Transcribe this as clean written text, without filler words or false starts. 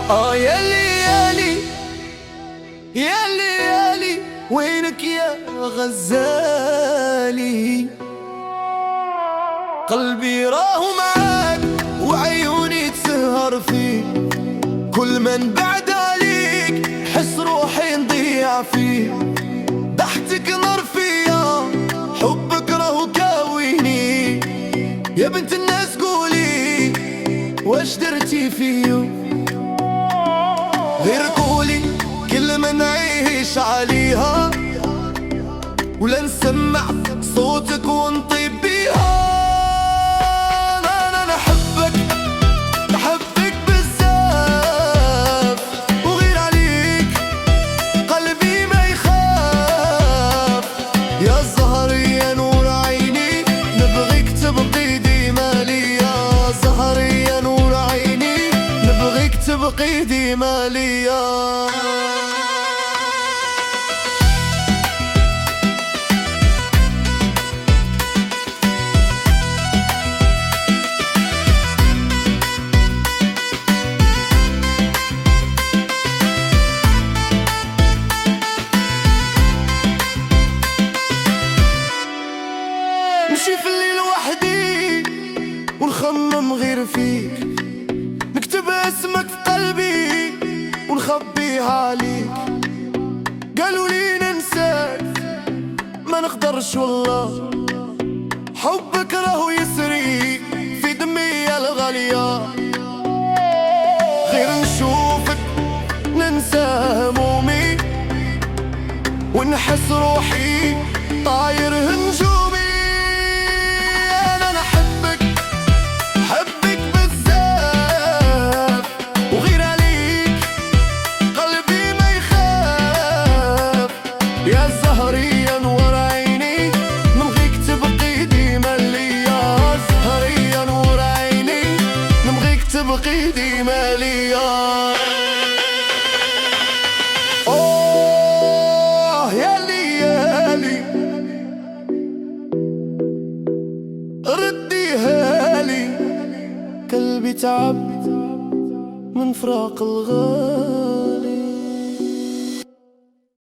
يا ليالي يا ليالي وينك يا غزالي؟ قلبي راه معاك وعيوني تسهر فيك، كل من بعد عليك حس روحي نضيع فيه. ضحكتك نار فيا، حبك راه كاويني، يا بنت الناس قولي واش درتي فيا؟ غير قولي كلمة نعيش عليها، ولا نسمع صوتك ونطيب بيها. أنا نحبك بزاف، وغير عليك قلبي ما يخاف. يا زهر يا نور عيني، نبغيك تبقي ديما ليا. زهر يا نور عيني، نبغيك تبقي ديما ليا. نمشي في الليل وحدي ونخمم غير فيك، نكتب اسمك في قلبي ونخبيها عليك. قالوا لي ننساك ما نقدرش والله، حبك راهو يسري في دمي الغالية. غير نشوفك ننسى همومي، ونحس روحي طاير هنجومي. حبك بزاف، وغير عليك قلبي ما يخاف. يا زهر يا نور عيني، نبغيك تبقي ديما ليا. زهر يا نور عيني، نبغيك تبقي ديما ليا. يا ليالي رديها لي، قلبي تعب من فراق الغالي.